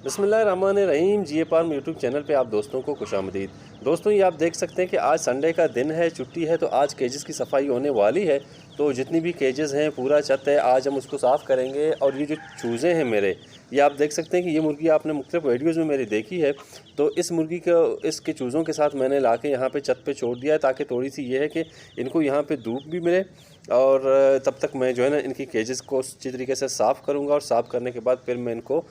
बिस्मिल्लाहिर्रहमानिर्रहीम। जीए farm YouTube channel पे आप दोस्तों को खुशामदीद। दोस्तों, ये आप देख सकते हैं कि आज संडे का दिन है, छुट्टी है, तो आज केजेस की सफाई होने वाली है। तो जितनी भी केजेस हैं, पूरा छत है, आज हम उसको साफ़ करेंगे। और ये जो चूज़े हैं मेरे, ये आप देख सकते हैं कि ये मुर्गी आपने मुख्तलिफ वीडियोज़ में मेरी देखी है। तो इस मुर्गी को इसके चूज़ों के साथ मैंने ला के यहाँ पर छत पर छोड़ दिया है, ताकि थोड़ी सी ये है कि इनको यहाँ पर धूप भी मिले। और तब तक मैं जो है ना इनकी केजेस को अच्छी तरीके से साफ़ करूँगा, और साफ़ करने के बाद फिर मैं इनको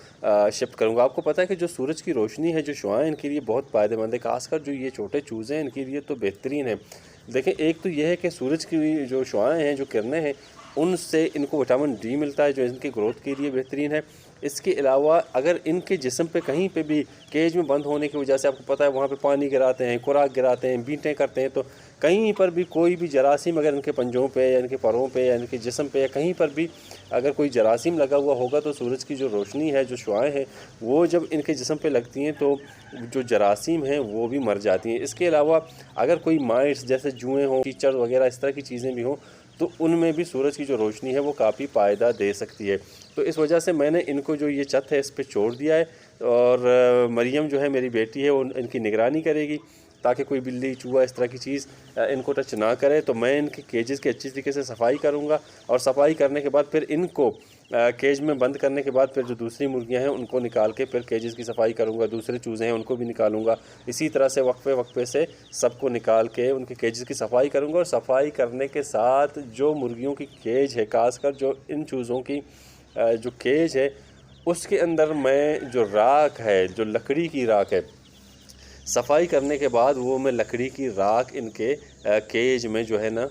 शिफ्ट करूँगा। आपको पता है कि जो सूरज की रोशनी है, जो शुआएँ इनके लिए बहुत फ़ायदेमंद है, खासकर जो ये छोटे चूज़े हैं इनके लिए तो बेहतरीन है। देखें, एक तो ये है कि सूरज की जो शुआएँ हैं, जो किरणें हैं, उनसे इनको विटामिन डी मिलता है, जो इनकी ग्रोथ के लिए बेहतरीन है। इसके अलावा अगर इनके जिस्म पे कहीं पे भी केज में बंद होने की वजह से, आपको पता है, वहाँ पे पानी गिराते हैं, खुराक गिराते हैं, बींटें करते हैं, तो कहीं पर भी कोई भी जरासीम अगर इनके पंजों पे या इनके परों पे या इनके जिस्म पे या कहीं पर भी अगर कोई जरासीम लगा हुआ होगा, तो सूरज की जो रोशनी है, जो शुआएँ हैं, वो जब इनके जिस्म पे लगती हैं तो जो जरासीम हैं वो भी मर जाती हैं। इसके अलावा अगर कोई माइट्स जैसे जुएँ हों, कीचड़ वगैरह इस तरह की चीज़ें भी हों, तो उनमें भी सूरज की जो रोशनी है वो काफ़ी फ़ायदा दे सकती है। तो इस वजह से मैंने इनको जो ये छत है इस पे छोड़ दिया है। और मरियम जो है मेरी बेटी है, वो इनकी निगरानी करेगी, ताकि कोई बिल्ली, चूहा इस तरह की चीज़ इनको टच ना करे। तो मैं इनके केजेस की अच्छी तरीके से सफाई करूँगा, और सफाई करने के बाद फिर इनको केज में बंद करने के बाद फिर जो दूसरी मुर्गियां हैं उनको निकाल के फिर केजेस की सफाई करूँगा। दूसरे चूज़े हैं उनको भी निकालूंगा। इसी तरह से वक्फे वक्फे से सबको निकाल के उनके केजेस की सफाई करूँगा। और सफाई करने के साथ जो मुर्गियों की केज है, खासकर जो इन चूज़ों की जो केज है, उसके अंदर मैं जो राख है, जो लकड़ी की राख है, सफाई करने के बाद वो मैं लकड़ी की राख इनके केज में जो है ना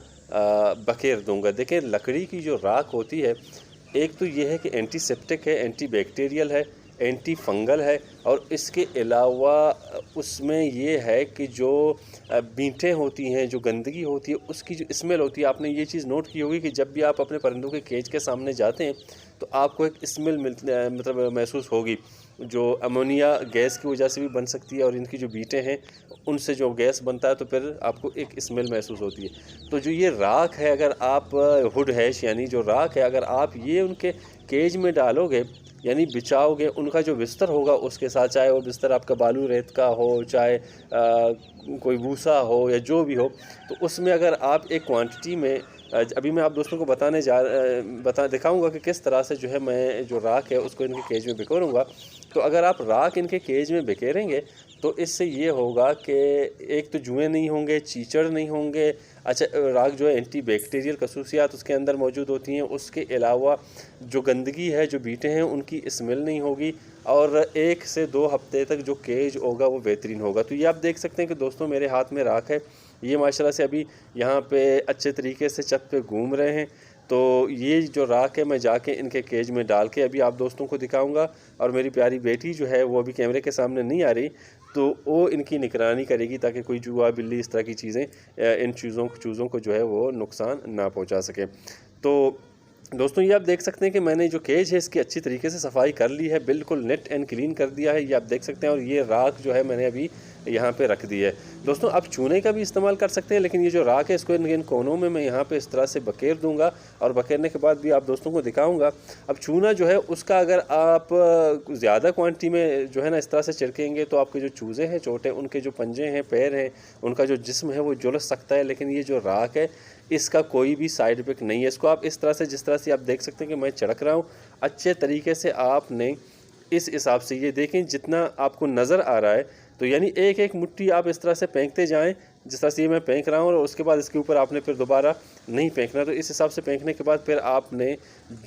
बखेर दूंगा। देखिए, लकड़ी की जो राख होती है, एक तो ये है कि एंटीसेप्टिक है, एंटी बैक्टीरियल है, एंटी फंगल है, और इसके अलावा उसमें ये है कि जो बींटें होती हैं, जो गंदगी होती है, उसकी जो स्मेल होती है, आपने ये चीज़ नोट की होगी कि जब भी आप अपने परिंदों के केज के सामने जाते हैं तो आपको एक स्मेल मतलब महसूस होगी, जो अमोनिया गैस की वजह से भी बन सकती है, और इनकी जो बीटें हैं उनसे जो गैस बनता है, तो फिर आपको एक स्मेल महसूस होती है। तो जो ये राख है, अगर आप हुड हैश यानी जो राख है, अगर आप ये उनके केज में डालोगे, यानी बिछाओगे, उनका जो बिस्तर होगा उसके साथ, चाहे वो बिस्तर आपका बालू रेत का हो, चाहे कोई भूसा हो या जो भी हो, तो उसमें अगर आप एक क्वांटिटी में अभी मैं आप दोस्तों को बता दिखाऊंगा कि किस तरह से जो है मैं जो राख है उसको इनके केज में बिखेरूंगा। तो अगर आप राख इनके केज में बिखेरेंगे तो इससे ये होगा कि एक तो जुएँ नहीं होंगे, चीचड़ नहीं होंगे। अच्छा, राख जो है एंटी बैक्टीरियल खसूसियात उसके अंदर मौजूद होती हैं। उसके अलावा जो गंदगी है, जो बीटें हैं, उनकी स्मेल नहीं होगी, और 1 से 2 हफ्ते तक जो केज होगा वो बेहतरीन होगा। तो ये आप देख सकते हैं कि दोस्तों मेरे हाथ में राख है, ये माशाल्लाह से अभी यहाँ पे अच्छे तरीके से छत पे घूम रहे हैं। तो ये जो राख है मैं जाके इनके केज में डाल के अभी आप दोस्तों को दिखाऊंगा। और मेरी प्यारी बेटी जो है वो अभी कैमरे के सामने नहीं आ रही, तो वो इनकी निगरानी करेगी, ताकि कोई चूहा, बिल्ली, इस तरह की चीज़ें इन चूज़ों को जो है वो नुकसान ना पहुँचा सके। तो दोस्तों, ये आप देख सकते हैं कि मैंने जो केज है इसकी अच्छी तरीके से सफाई कर ली है, बिल्कुल नेट एंड क्लीन कर दिया है, ये आप देख सकते हैं। और ये राख जो है मैंने अभी यहाँ पे रख दी है। दोस्तों, आप चूने का भी इस्तेमाल कर सकते हैं, लेकिन ये जो राख है इसको इन कोनों में मैं यहाँ पे इस तरह से बखेर दूंगा, और बखेरने के बाद भी आप दोस्तों को दिखाऊंगा। अब चूना जो है उसका अगर आप ज़्यादा क्वांटिटी में जो है ना इस तरह से छिड़केंगे, तो आपके जो चूज़े हैं छोटे, उनके जो पंजे हैं, पैर हैं, उनका जो जिस्म है वो झुलस सकता है। लेकिन ये जो राख है इसका कोई भी साइड इफेक्ट नहीं है। इसको आप इस तरह से, जिस तरह से आप देख सकते हैं कि मैं छिड़क रहा हूँ, अच्छे तरीके से आपने इस हिसाब से ये देखें जितना आपको नज़र आ रहा है, तो यानी एक एक मुट्ठी आप इस तरह से फेंकते जाएं, जिस तरह से ये मैं फेंक रहा हूँ, और उसके बाद इसके ऊपर आपने फिर दोबारा नहीं फेंकना। तो इस हिसाब से फेंकने के बाद फिर आपने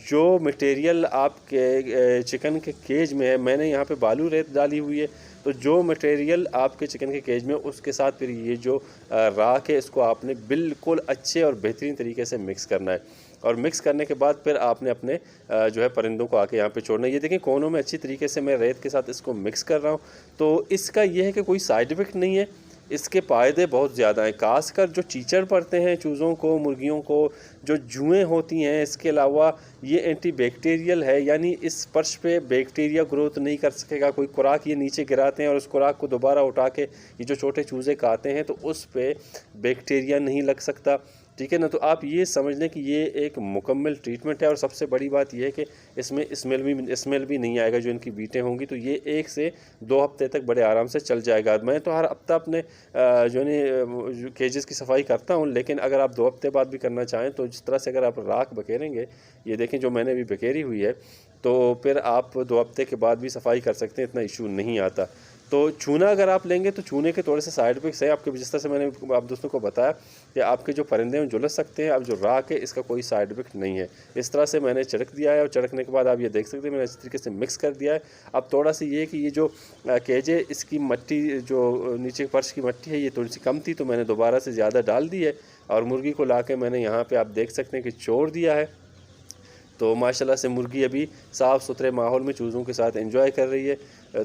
जो मटेरियल आपके चिकन के केज में है, मैंने यहाँ पे बालू रेत डाली हुई है, तो जो मटेरियल आपके चिकन के केज में, उसके साथ फिर ये जो राख है इसको आपने बिल्कुल अच्छे और बेहतरीन तरीके से मिक्स करना है। और मिक्स करने के बाद फिर आपने अपने जो है परिंदों को आके यहाँ पे छोड़ना है। ये देखें, कोनों में अच्छी तरीके से मैं रेत के साथ इसको मिक्स कर रहा हूँ। तो इसका ये है कि कोई साइड इफ़ेक्ट नहीं है, इसके फ़ायदे बहुत ज़्यादा हैं। खासकर जो चीचड़ पड़ते हैं चूज़ों को, मुर्गियों को, जो जुएँ होती हैं, इसके अलावा ये एंटी बैक्टीरियल है, यानी इस फर्श पे बैक्टीरिया ग्रोथ नहीं कर सकेगा। कोई खुराक ये नीचे गिराते हैं और उस खुराक को दोबारा उठा के ये जो छोटे चूज़े खाते हैं, तो उस पे बैक्टीरिया नहीं लग सकता। ठीक है ना। तो आप ये समझ लें कि ये एक मुकम्मल ट्रीटमेंट है और सबसे बड़ी बात ये है कि इसमें स्मेल भी नहीं आएगा। जो इनकी बीटें होंगी तो ये 1 से 2 हफ्ते तक बड़े आराम से चल जाएगा। मैं तो हर हफ्ता अपने जो है केजेस की सफाई करता हूँ, लेकिन अगर आप 2 हफ्ते बाद भी करना चाहें तो जिस तरह से अगर आप राख बखेरेंगे, ये देखें जो मैंने अभी बखेरी हुई है, तो फिर आप 2 हफ्ते के बाद भी सफाई कर सकते हैं, इतना इशू नहीं आता। तो चूना अगर आप लेंगे तो चूने के थोड़े से साइड इफेक्ट्स हैं आपके, जिस तरह से मैंने आप दोस्तों को बताया कि आपके जो परिंदे हैं झुलस सकते हैं। अब जो राख है इसका कोई साइड इफेक्ट नहीं है। इस तरह से मैंने छिड़क दिया है और छिड़कने के बाद आप ये देख सकते हैं मैंने इस तरीके से मिक्स कर दिया है। अब थोड़ा सा ये कि ये जो केज है इसकी मट्टी जो नीचे फर्श की मट्टी है ये थोड़ी सी कम थी, तो मैंने दोबारा से ज़्यादा डाल दी है और मुर्गी को ला के मैंने यहाँ पर आप देख सकते हैं कि छोड़ दिया है। तो माशाल्लाह से मुर्गी अभी साफ़ सुथरे माहौल में चूज़ों के साथ एंजॉय कर रही है।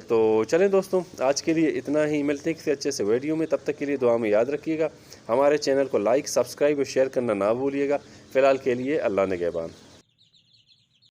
तो चलें दोस्तों, आज के लिए इतना ही। मिलते हैं किसी अच्छे से वीडियो में, तब तक के लिए दुआ में याद रखिएगा। हमारे चैनल को लाइक, सब्सक्राइब और शेयर करना ना भूलिएगा। फ़िलहाल के लिए अल्लाह निगहबान।